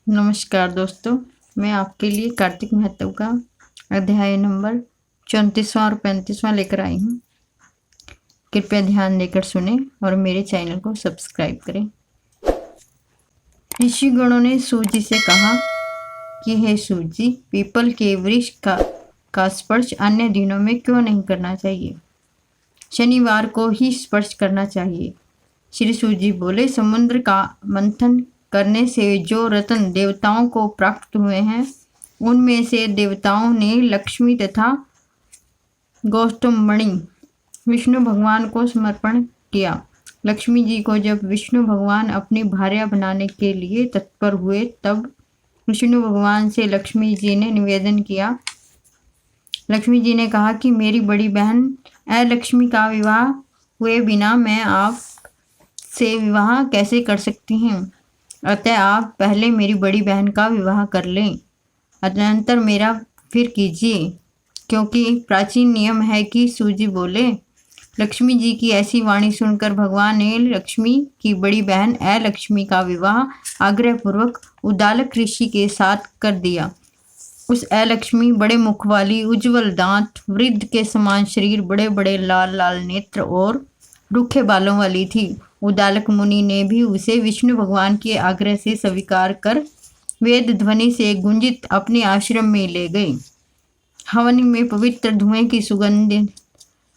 नमस्कार दोस्तों, मैं आपके लिए कार्तिक महत्व का अध्याय नंबर 34वां और 35वां लेकर आई हूँ। कृपया ध्यान देकर सुने और मेरे चैनल को सब्सक्राइब करें। ऋषिगणों ने सूर्य जी से कहा कि हे सूर्य जी, पीपल के वृक्ष का स्पर्श अन्य दिनों में क्यों नहीं करना चाहिए? शनिवार को ही स्पर्श करना चाहिए। श्री सूर्य जी बोले, समुद्र का मंथन करने से जो रत्न देवताओं को प्राप्त हुए हैं, उनमें से देवताओं ने लक्ष्मी तथा गौतममणि विष्णु भगवान को समर्पण किया। लक्ष्मी जी को जब विष्णु भगवान अपनी भार्या बनाने के लिए तत्पर हुए, तब विष्णु भगवान से लक्ष्मी जी ने निवेदन किया। लक्ष्मी जी ने कहा कि मेरी बड़ी बहन लक्ष्मी का विवाह हुए बिना मैं आप से विवाह कैसे कर सकती हूँ? अतः आप पहले मेरी बड़ी बहन का विवाह कर लें, अनंतर मेरा फिर कीजिए, क्योंकि प्राचीन नियम है कि सूर्य बोले। लक्ष्मी जी की ऐसी वाणी सुनकर भगवान ने लक्ष्मी की बड़ी बहन लक्ष्मी का विवाह आग्रहपूर्वक उद्दालक ऋषि के साथ कर दिया। उस लक्ष्मी बड़े मुख वाली, उज्ज्वल दांत, वृद्ध के समान शरीर, बड़े बड़े लाल लाल नेत्र और रूखे बालों वाली थी। उद्दालक मुनि ने भी उसे विष्णु भगवान के आग्रह से स्वीकार कर वेद ध्वनि से गुंजित अपने आश्रम में ले गए। हवन में पवित्र धुएं की सुगंध,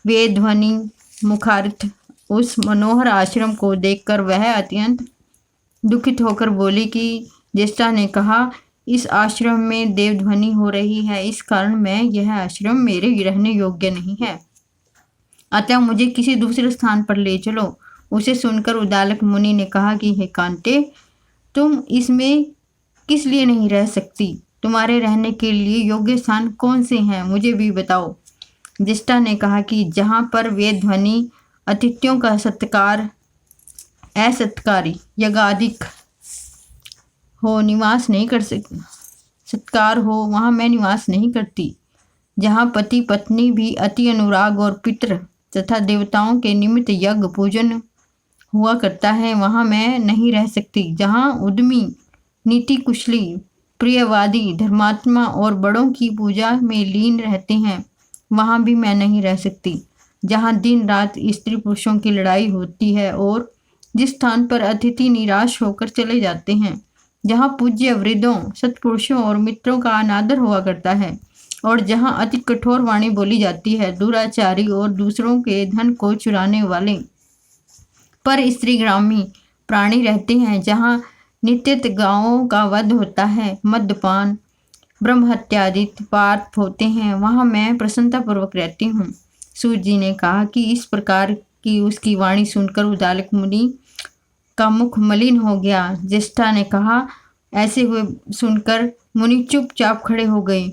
वेद ध्वनि मुखारित उस मनोहर आश्रम को देखकर वह अत्यंत दुखित होकर बोली कि ज्येष्ठा ने कहा, इस आश्रम में देवध्वनि हो रही है, इस कारण मैं यह आश्रम मेरे रहने योग्य नहीं है, अतः मुझे किसी दूसरे स्थान पर ले चलो। उसे सुनकर उद्दालक मुनि ने कहा कि हे कांते, तुम इसमें किस लिए नहीं रह सकती? तुम्हारे रहने के लिए योग्य स्थान कौन से हैं, मुझे भी बताओ। ज्येष्ठा ने कहा कि जहाँ पर वेद ध्वनि, अतिथियों का सत्कार, असत्कारी यज्ञादिक हो निवास नहीं कर सकती, सत्कार हो, वहाँ मैं निवास नहीं करती। जहाँ पति पत्नी भी अति अनुराग और पितृ तथा देवताओं के निमित्त यज्ञ पूजन हुआ करता है, वहाँ मैं नहीं रह सकती। जहाँ उद्यमी, नीति कुशली, प्रियवादी, धर्मात्मा और बड़ों की पूजा में लीन रहते हैं, वहाँ भी मैं नहीं रह सकती। जहाँ दिन रात स्त्री पुरुषों की लड़ाई होती है और जिस स्थान पर अतिथि निराश होकर चले जाते हैं, जहाँ पूज्य वृद्धों, सत्पुरुषों और मित्रों का अनादर हुआ करता है, और जहाँ अति कठोर वाणी बोली जाती है, दुराचारी और दूसरों के धन को चुराने वाले पर स्त्रीग्रामी प्राणी रहते हैं, जहाँ नित्य गांवों का वध होता है, मद्यपान, ब्रह्म हत्यादि पाप होते हैं, वहाँ मैं प्रसन्नतापूर्वक रहती हूँ। सूर्य जी ने कहा कि इस प्रकार की उसकी वाणी सुनकर उद्दालक मुनि का मुख मलिन हो गया। ज्येष्ठा ने कहा, ऐसे हुए सुनकर मुनि चुपचाप खड़े हो गए।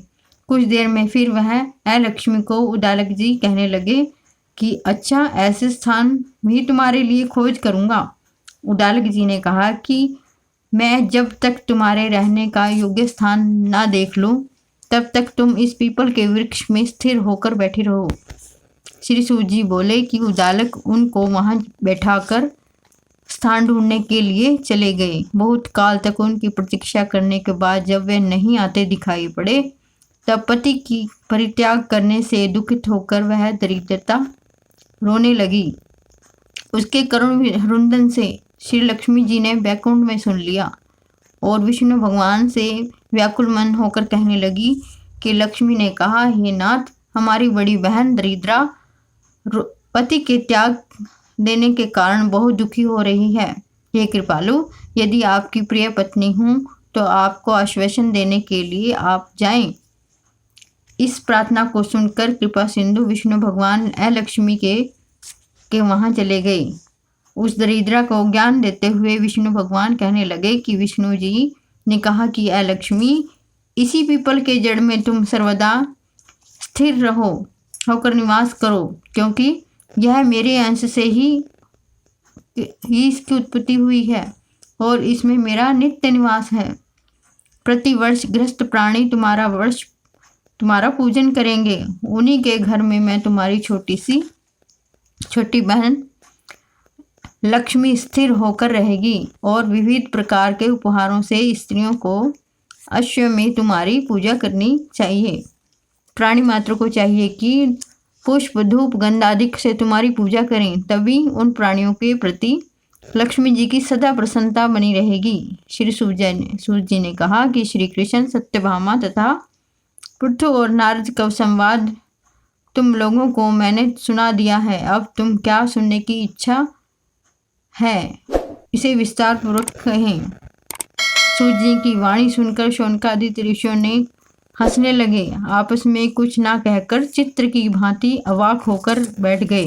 कुछ देर में फिर वह लक्ष्मी को उद्दालक जी कहने लगे कि अच्छा, ऐसे स्थान भी तुम्हारे लिए खोज करूँगा। उद्दालक जी ने कहा कि मैं जब तक तुम्हारे रहने का योग्य स्थान ना देख लूँ, तब तक तुम इस पीपल के वृक्ष में स्थिर होकर बैठे रहो। श्री सूर्य जी बोले कि उद्दालक उनको वहाँ बैठाकर स्थान ढूंढने के लिए चले गए। बहुत काल तक उनकी प्रतीक्षा करने के बाद जब वे नहीं आते दिखाई पड़े, तब पति की परित्याग करने से दुखित होकर वह दरिद्रता रोने लगी। उसके करुण रुंदन से श्री लक्ष्मी जी ने वैकुंठ में सुन लिया और विष्णु भगवान से व्याकुल मन होकर कहने लगी कि लक्ष्मी ने कहा, हे नाथ, हमारी बड़ी बहन दरिद्रा पति के त्याग देने के कारण बहुत दुखी हो रही है। हे कृपालु, यदि आपकी प्रिय पत्नी हूँ तो आपको आश्वासन देने के लिए आप जाएं। इस प्रार्थना को सुनकर कृपा सिंधु विष्णु भगवान लक्ष्मी के वहाँ चले गए। उस दरिद्रा को ज्ञान देते हुए विष्णु भगवान कहने लगे कि विष्णु जी ने कहा कि लक्ष्मी, इसी पीपल के जड़ में तुम सर्वदा स्थिर होकर निवास करो, क्योंकि यह मेरे अंश से ही इसकी उत्पत्ति हुई है और इसमें मेरा नित्य निवास है। प्रतिवर्ष गृहस्थ प्राणी तुम्हारा पूजन करेंगे। उन्हीं के घर में मैं तुम्हारी छोटी बहन लक्ष्मी स्थिर होकर रहेगी और विविध प्रकार के उपहारों से स्त्रियों को अश्व में तुम्हारी पूजा करनी चाहिए। प्राणी मात्र को चाहिए कि पुष्प, धूप, गंध आदि से तुम्हारी पूजा करें, तभी उन प्राणियों के प्रति लक्ष्मी जी की सदा प्रसन्नता बनी रहेगी। श्री सूत जी ने कहा कि श्री कृष्ण, सत्यभामा तथा पृथु और नारद का संवाद तुम लोगों को मैंने सुना दिया है। अब तुम क्या सुनने की इच्छा है, इसे विस्तार पूर्वक कहें। सूत जी की वाणी सुनकर शौनकादित्य ऋषियों ने हंसने लगे, आपस में कुछ ना कहकर चित्र की भांति अवाक होकर बैठ गए।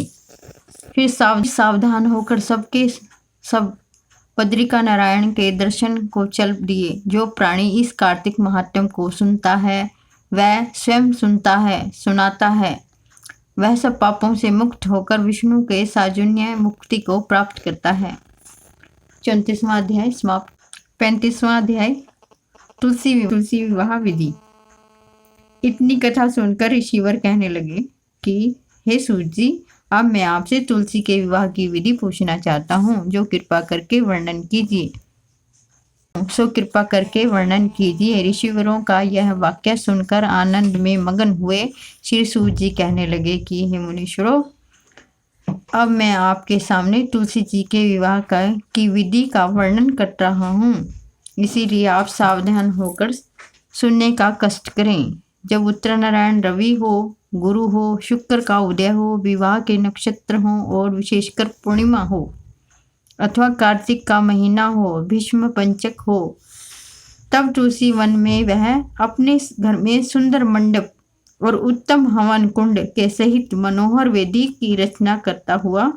फिर सावधान होकर सब बद्रिका नारायण के दर्शन को चल दिए। जो प्राणी इस कार्तिक महात्म्य को सुनता है, वह स्वयं सुनता है, सुनाता है, वह सब पापों से मुक्त होकर विष्णु के साजुन्य मुक्ति को प्राप्त करता है। 34वां अध्याय समाप्त। 35वां अध्याय तुलसी विवाह विधि। इतनी कथा सुनकर ऋषिवर कहने लगे कि हे सूत जी, अब मैं आपसे तुलसी के विवाह की विधि पूछना चाहता हूँ, जो कृपा करके वर्णन कीजिए। कृपा करके वर्णन कीजिए। ऋषिवरों का यह वाक्य सुनकर आनंद में मगन हुए श्री सूत जी कहने लगे कि हे मुनीश्वरों, अब मैं आपके सामने तुलसी जी के विवाह की विधि का वर्णन कर रहा हूँ, इसीलिए आप सावधान होकर सुनने का कष्ट करें। जब उत्तरायण रवि हो, गुरु हो, शुक्र का उदय हो, विवाह के नक्षत्र हों और विशेषकर पूर्णिमा हो अथवा कार्तिक का महीना हो, भीष्म पंचक हो, तब तुलसी वन में वह अपने घर में सुंदर मंडप और उत्तम हवन कुंड के सहित मनोहर वेदी की रचना करता हुआ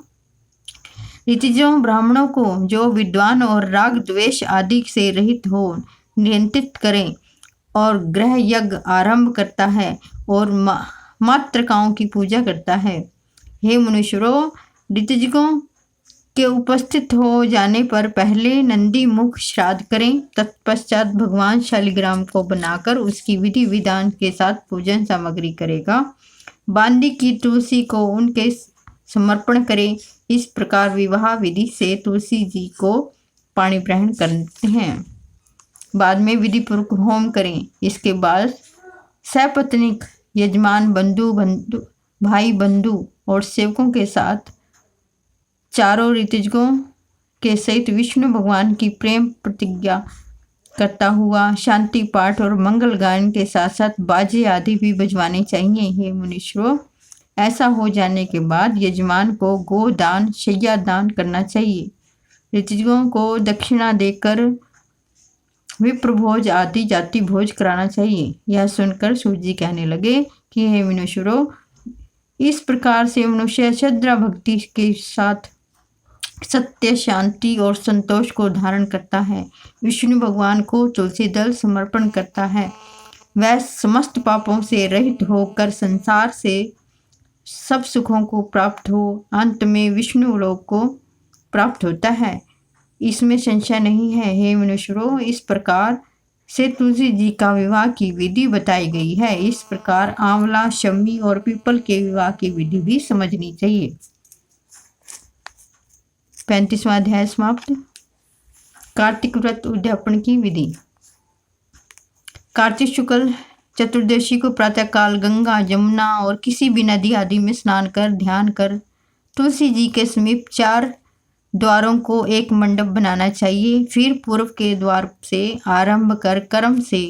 ऋतिजों ब्राह्मणों को, जो विद्वान और राग द्वेष आदि से रहित हो, नियंत्रित करें और ग्रह यज्ञ आरंभ करता है और मातृकाओं की पूजा करता है। हे मुनीश्वरों, ऋतिजों के उपस्थित हो जाने पर पहले नंदी मुख श्राद्ध करें, तत्पश्चात भगवान शालिग्राम को बनाकर उसकी विधि विधान के साथ पूजन सामग्री करेगा। बांदी की तुलसी को उनके समर्पण करें। इस प्रकार विवाह विधि से तुलसी जी को पाणी ग्रहण करते हैं। बाद में विधि पूर्वक होम करें। इसके बाद सपत्नीक यजमान, बंधु भाई बंधु और सेवकों के साथ चारों ऋतुजों के सहित विष्णु भगवान की प्रेम प्रतिज्ञा करता हुआ शांति पाठ और मंगल गायन के साथ साथ बाजे आदि भी बजवाने चाहिए। हे मुनीश्वरों, ऐसा हो जाने के बाद यजमान को गोदान, शैया दान करना चाहिए। ऋतुजों को दक्षिणा देकर विप्र भोज आदि जाति भोज कराना चाहिए। यह सुनकर सूत जी कहने लगे कि हे मुनीश्वरों, इस प्रकार से मनुष्य श्रद्धा भक्ति के साथ सत्य, शांति और संतोष को धारण करता है, विष्णु भगवान को तुलसी दल समर्पण करता है, वह समस्त पापों से रहित होकर संसार से सब सुखों को प्राप्त हो, अंत में विष्णु लोक को प्राप्त होता है, इसमें संशय नहीं है। हे मनुष्यों, इस प्रकार से तुलसी जी का विवाह की विधि बताई गई है। इस प्रकार आंवला, शमी और पीपल के विवाह की विधि भी समझनी चाहिए। 35वां अध्याय समाप्त। कार्तिक व्रत उद्यापन की विधि। कार्तिक शुक्ल चतुर्दशी को प्रातःकाल गंगा, जमुना और किसी भी नदी आदि में स्नान कर ध्यान कर तुलसी जी के समीप 4 द्वारों को एक मंडप बनाना चाहिए। फिर पूर्व के द्वार से आरंभ कर क्रम से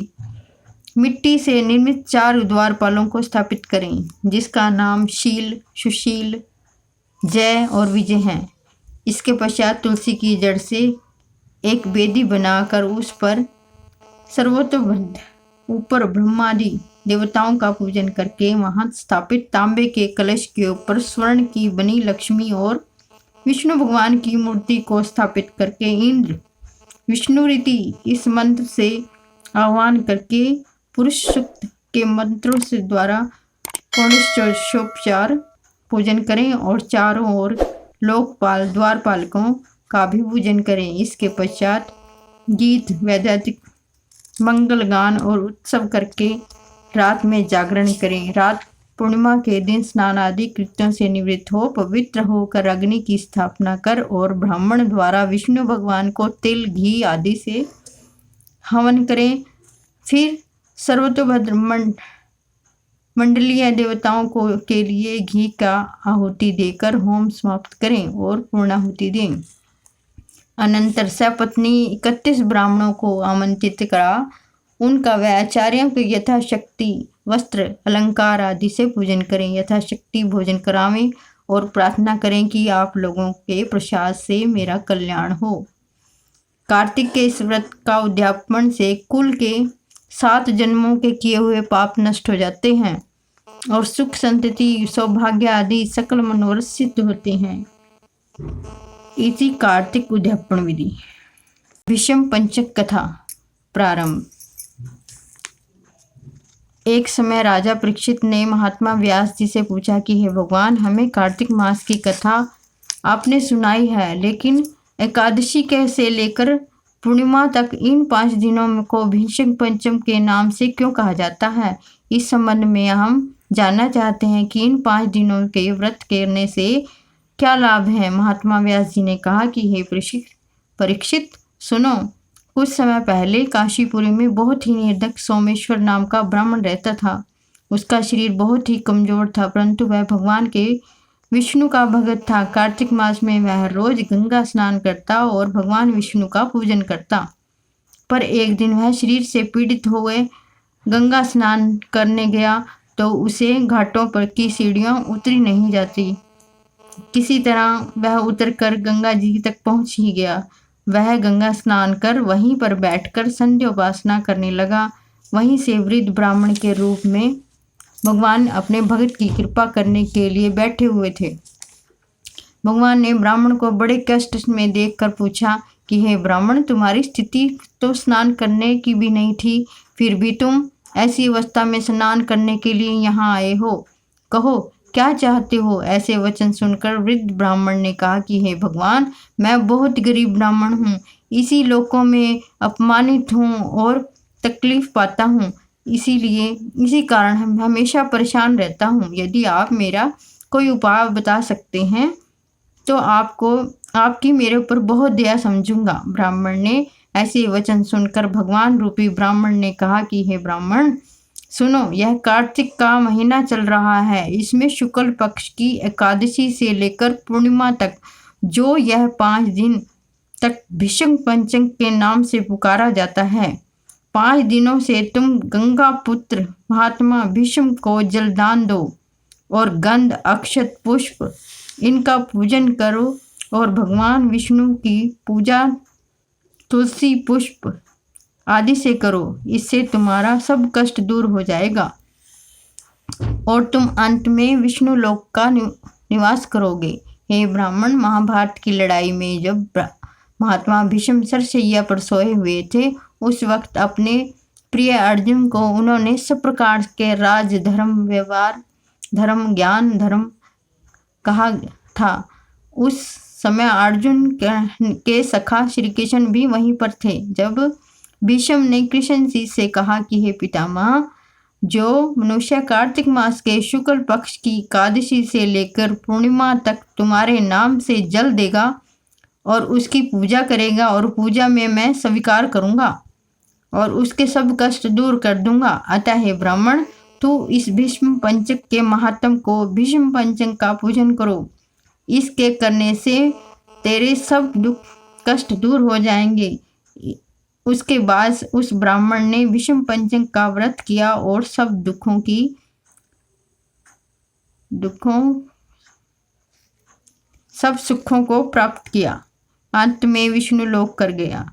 मिट्टी से निर्मित 4 द्वारपालों को स्थापित करें, जिसका नाम शील, सुशील, जय और विजय है। इसके पश्चात तुलसी की जड़ से एक वेदी बनाकर उस पर सर्वतोभद्र ऊपर ब्रह्मादि देवताओं का पूजन करके वहां स्थापित तांबे के कलश के ऊपर स्वर्ण की बनी लक्ष्मी और विष्णु भगवान की मूर्ति को स्थापित करके इंद्र विष्णु रीति इस मंत्र से आह्वान करके पुरुष सूक्त के मंत्रों से द्वारा पूर्णोपचार पूजन करें और चारों ओर लोकपाल द्वारपालकों का भी पूजन करें। इसके पश्चात गीत, वैदिक मंगल गान और उत्सव करके रात में जागरण करें। रात पूर्णिमा के दिन स्नान आदि कृत्यों से निवृत्त हो पवित्र होकर अग्नि की स्थापना कर और ब्राह्मण द्वारा विष्णु भगवान को तिल घी आदि से हवन करें। फिर सर्वतोभद्र मंडलीय देवताओं को के लिए घी का आहुति देकर होम समाप्त करें और पूर्णाहुति दें। अनंतर सपत्नी 31 ब्राह्मणों को आमंत्रित करा उनका व आचार्यों के यथाशक्ति वस्त्र अलंकार आदि से पूजन करें, यथाशक्ति भोजन करावें और प्रार्थना करें कि आप लोगों के प्रसाद से मेरा कल्याण हो। कार्तिक के इस व्रत का उद्यापन से कुल के 7 जन्मों के किए हुए पाप नष्ट हो जाते हैं और सुख संतति सौभाग्य आदि सकल मनोरथ सिद्ध होते हैं। इसी कार्तिक उद्यापन विधि। विषम पंचक कथा प्रारंभ। एक समय राजा परीक्षित ने महात्मा व्यास जी से पूछा कि हे भगवान, हमें कार्तिक मास की कथा आपने सुनाई है, लेकिन एकादशी के से लेकर पूर्णिमा तक इन 5 दिनों को भीष्म पंचम के नाम से क्यों कहा जाता है? इस संबंध में हम जानना चाहते हैं कि इन 5 दिनों के व्रत करने से क्या लाभ है। महात्मा व्यास जी ने कहा कि हे परीक्षित सुनो, कुछ समय पहले काशीपुरी में बहुत ही निर्धक सोमेश्वर नाम का ब्राह्मण रहता था। उसका शरीर बहुत ही कमजोर था, परंतु वह भगवान के विष्णु का भगत था। कार्तिक मास में वह रोज गंगा स्नान करता और भगवान विष्णु का पूजन करता। पर एक दिन वह शरीर से पीड़ित हो गए गंगा स्नान करने गया तो उसे घाटों पर की सीढ़ियां उतरी नहीं जाती। किसी तरह वह उतरकर गंगा जी तक पहुंच ही गया। वह गंगा स्नान कर वहीं पर बैठकर संध्या उपासना करने लगा। वहीं से वृद्ध ब्राह्मण के रूप में भगवान अपने भगत की कृपा करने के लिए बैठे हुए थे। भगवान ने ब्राह्मण को बड़े कष्ट में देखकर पूछा कि हे ब्राह्मण, तुम्हारी स्थिति तो स्नान करने की भी नहीं थी, फिर भी तुम ऐसी अवस्था में स्नान करने के लिए यहाँ आए हो। कहो क्या चाहते हो? ऐसे वचन सुनकर वृद्ध ब्राह्मण ने कहा कि हे भगवान, मैं बहुत गरीब ब्राह्मण हूँ, इसी लोकों में अपमानित हूँ और तकलीफ पाता हूँ, इसी कारण हम हमेशा परेशान रहता हूँ। यदि आप मेरा कोई उपाय बता सकते हैं तो आपकी मेरे ऊपर बहुत दया समझूंगा। ब्राह्मण ने ऐसे वचन सुनकर भगवान रूपी ब्राह्मण ने कहा कि हे ब्राह्मण सुनो, यह कार्तिक का महीना चल रहा है। इसमें शुक्ल पक्ष की एकादशी से लेकर पूर्णिमा तक जो यह 5 दिन तक भीष्म पंचक के नाम से पुकारा जाता है। 5 दिनों से तुम गंगा पुत्र महात्मा भीष्म को जलदान दो और गंध अक्षत पुष्प इनका पूजन करो और भगवान विष्णु की पूजा तुलसी पुष्प आदि से करो। इससे तुम्हारा सब कष्ट दूर हो जाएगा और तुम अंत में विष्णु लोक का निवास करोगे। हे ब्राह्मण, महाभारत की लड़ाई में जब महात्मा भीष्म सरसैया पर सोए हुए थे, उस वक्त अपने प्रिय अर्जुन को उन्होंने सब प्रकार के राज धर्म व्यवहार धर्म ज्ञान धर्म कहा था। उस समय अर्जुन के सखा श्री कृष्ण भी वहीं पर थे। जब भीष्म ने कृष्ण जी से कहा कि हे पितामह, जो मनुष्य कार्तिक मास के शुक्ल पक्ष की एकादशी से लेकर पूर्णिमा तक तुम्हारे नाम से जल देगा और उसकी पूजा करेगा और पूजा में मैं स्वीकार करूंगा और उसके सब कष्ट दूर कर दूंगा। अतः हे ब्राह्मण, तू इस भीष्म पंचक के महात्म को भीष्म पंचक का पूजन करो। इसके करने से तेरे सब दुख कष्ट दूर हो जाएंगे। उसके बाद उस ब्राह्मण ने भीष्म पंचक का व्रत किया और सब सब सुखों को प्राप्त किया। अंत में विष्णु लोक कर गया।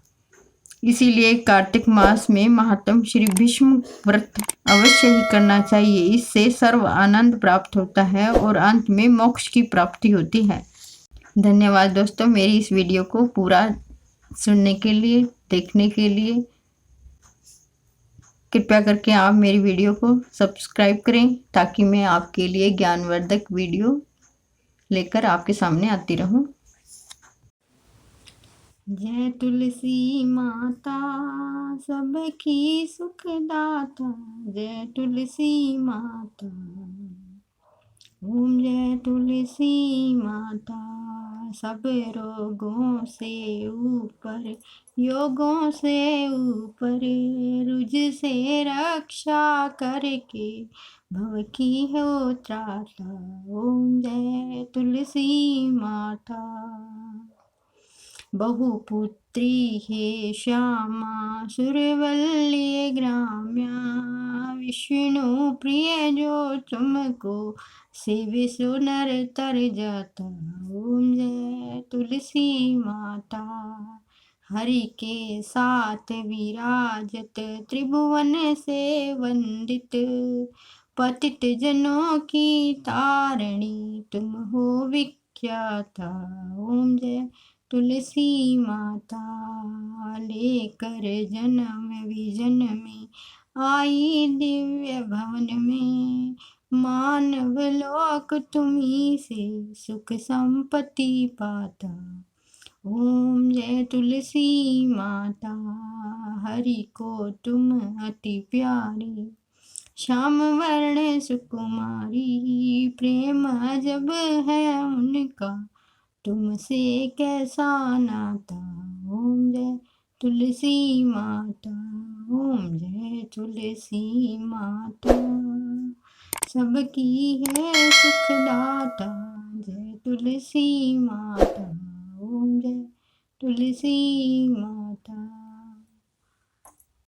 इसीलिए कार्तिक मास में महात्म श्री भीष्म व्रत अवश्य ही करना चाहिए। इससे सर्व आनंद प्राप्त होता है और अंत में मोक्ष की प्राप्ति होती है। धन्यवाद दोस्तों, मेरी इस वीडियो को पूरा सुनने के लिए, देखने के लिए। कृपया करके आप मेरी वीडियो को सब्सक्राइब करें ताकि मैं आपके लिए ज्ञानवर्धक वीडियो लेकर आपके सामने आती रहूं। जय तुलसी माता सबकी सुखदाता, जय तुलसी माता। ओम जय तुलसी माता। सब रोगों से ऊपर, योगों से ऊपर, रुझ से रक्षा करके भव की हो त्राता। ओम जय तुलसी माता। बहुपुत्री हे श्यामा सुरवल्ली ग्राम्या, विष्णु प्रिय जो तुमको सेवे सो नर तर जाता। ओम जय तुलसी माता। हरि के साथ विराजत, त्रिभुवन से वंदित, पतित जनों की तारणी तुम हो विख्याता। ओम जय तुलसी माता। लेकर जन्म विजन में आई दिव्य भवन में, मानव लोक तुम्ही से सुख संपत्ति पाता। ओम जय तुलसी माता। हरि को तुम अति प्यारी, श्याम वर्ण सुकुमारी, प्रेम जब है उनका तुमसे कैसा नाता। ओम जय तुलसी माता। ओम जय तुलसी माता। सबकी है सुखदाता, जय तुलसी माता। ओम जय तुलसी माता।